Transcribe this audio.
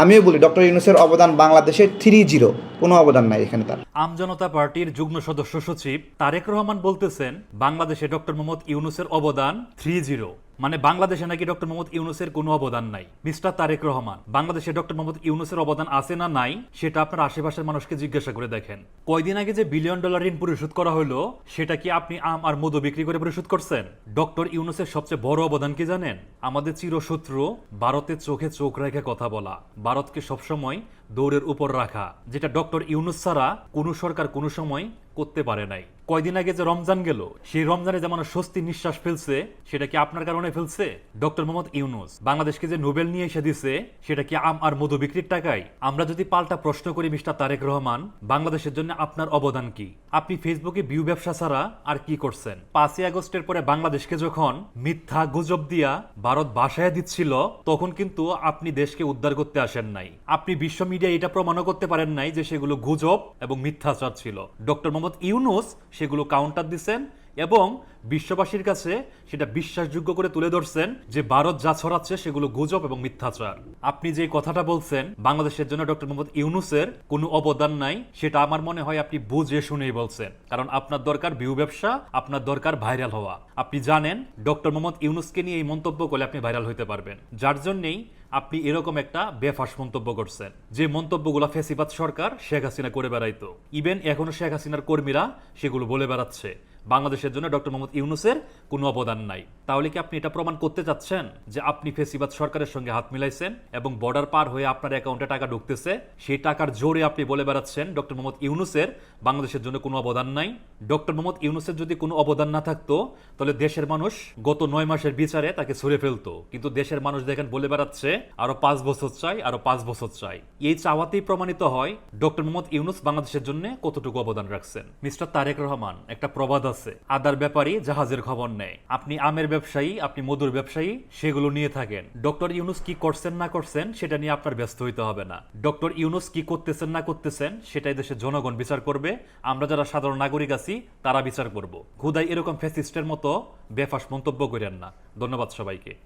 আমিও বলি ডক্টর ইউনূসের অবদান বাংলাদেশে 3-0, কোনো অবদান নাই এখানে তার। আমজনতা পার্টির যুগ্ম সদস্য সচিব তারেক রহমান বলতেছেন বাংলাদেশে ডক্টর মোহাম্মদ ইউনূসের অবদান 3-0, মানে বাংলাদেশে নাকি ডক্টর মোহাম্মদ ইউনূসের কোনো অবদান নাই। মিস্টার তারেক রহমান, বাংলাদেশে ডক্টর মোহাম্মদ ইউনূসের অবদান আছে না নাই সেটা আপনার আশেপাশের মানুষকে জিজ্ঞাসা করে দেখেন। কয়দিন আগে যে $1 বিলিয়ন ঋণ পরিশোধ করা হলো সেটা কি আপনি আম আর মধু বিক্রি করে পরিশোধ করছেন? ডক্টর ইউনূসের সবচেয়ে বড় অবদান কি জানেন? আমাদের চিরশত্রু ভারতের চোখে চোখ রেখে কথা বলা, ভারতকে সবসময় দৌড়ের উপর রাখা, যেটা ডক্টর ইউনূস ছাড়া কোনো সরকার কোনো সময় করতে পারে নাই। কয়দিন আগে যে রমজান গেল, সেই রমজানে যেমন স্বস্তি নিঃশ্বাস ফেলছে, সেটা কি আপনার কারণে ফেলছে? ডক্টর মোহাম্মদ ইউনূস বাংলাদেশকে যে নোবেল নিয়ে এসে দিছে, সেটা কি আম আর মধু বিক্রির টাকায়? আমরা যদি পাল্টা প্রশ্ন করি মিস্টার তারেক রহমান, বাংলাদেশের জন্য আপনার অবদান কি? আপনি ফেসবুকে ভিউ ব্যবসা ছাড়া আর কি করছেন? 5ই আগস্টের পরে বাংলাদেশকে যখন মিথ্যা গুজব দিয়া ভারত ভাসায় দিচ্ছিল, তখন কিন্তু আপনি দেশকে উদ্ধার করতে আসেন নাই। আপনি বিশ্ব মিডিয়া এটা প্রমাণও করতে পারেন নাই যে সেগুলো গুজব এবং মিথ্যাচার ছিল। ডক্টর মোহাম্মদ ইউনূস সেগুলো কাউন্টার দিচ্ছেন এবং বিশ্ববাসীর কাছে সেটা বিশ্বাসযোগ্য করে তুলে ধরছেন যে ভারত যা ছড়াচ্ছে সেগুলো গুজব এবং মিথ্যাচার। আপনি যে কথাটা বলছেন বাংলাদেশের জন্য ডক্টর মোহাম্মদ ইউনূসের কোনো অবদান নাই, সেটা আমার মনে হয় আপনি বুঝে শুনেই বলছেন, কারণ আপনার দরকার ভিউ ব্যবসা, আপনার দরকার ভাইরাল হওয়া। আপনি জানেন ডক্টর মোহাম্মদ ইউনূসকে নিয়ে এই মন্তব্য করলে আপনি ভাইরাল হতে পারবেন, যার জন্যই আপনি এরকম একটা বেফাস মন্তব্য করছেন, যে মন্তব্যগুলো ফ্যাসিবাদ সরকার শেখ হাসিনা করে বেড়াইতো। ইভেন এখনো শেখ হাসিনার কর্মীরা সেগুলো বলে বেড়াচ্ছে বাংলাদেশের জন্য ডক্টর মোহাম্মদ ইউনূসের কোনো অবদান নাই। তাহলে কি আপনি এটা প্রমাণ করতে চাচ্ছেন যে আপনি ফ্যাসিবাদ সরকারের সঙ্গে হাত মিলাইছেন এবং বর্ডার পার হয়ে আপনার অ্যাকাউন্টে টাকা ঢুকতেছে, সেই টাকার জোরে আপনি বলে বেড়াচ্ছেন ডক্টর মোহাম্মদ ইউনূসের বাংলাদেশের জন্য কোনো অবদান নাই? ডক্টর মোহাম্মদ ইউনূসের যদি কোনো অবদান না থাকতো, তাহলে দেশের মানুষ গত 9 মাসের বিচারে তাকে ছুড়ে ফেলতো, কিন্তু দেশের মানুষ দেখেন বলে বেড়াচ্ছে আরো 5 বছর চাই, আরো 5 বছর চাই। এই চাওয়াতেই প্রমাণিত হয় ডক্টর মোহাম্মদ ইউনূস বাংলাদেশের জন্য কতটুকু অবদান রাখছেন। মিস্টার তারেক রহমান, একটা প্রবাদ আছে, আদার ব্যাপারী জাহাজের খবর নেয়। আপনি আমের ব্যবসায়ী, আপনি মধুর ব্যবসায়ী, সেগুলো নিয়ে থাকেন। ডক্টর ইউনূস কি করছেন না করছেন সেটা নিয়ে আপনার ব্যস্ত হইতে হবে না। ডক্টর ইউনূস কি করতেছেন না করতেছেন সেটাই দেশের জনগণ বিচার করবে, আমরা যারা সাধারণ নাগরিক আছি তারা বিচার করব। খুদাই এরকম ফ্যাসিস্টের মতো বেফাস মন্তব্য করেন না। ধন্যবাদ সবাইকে।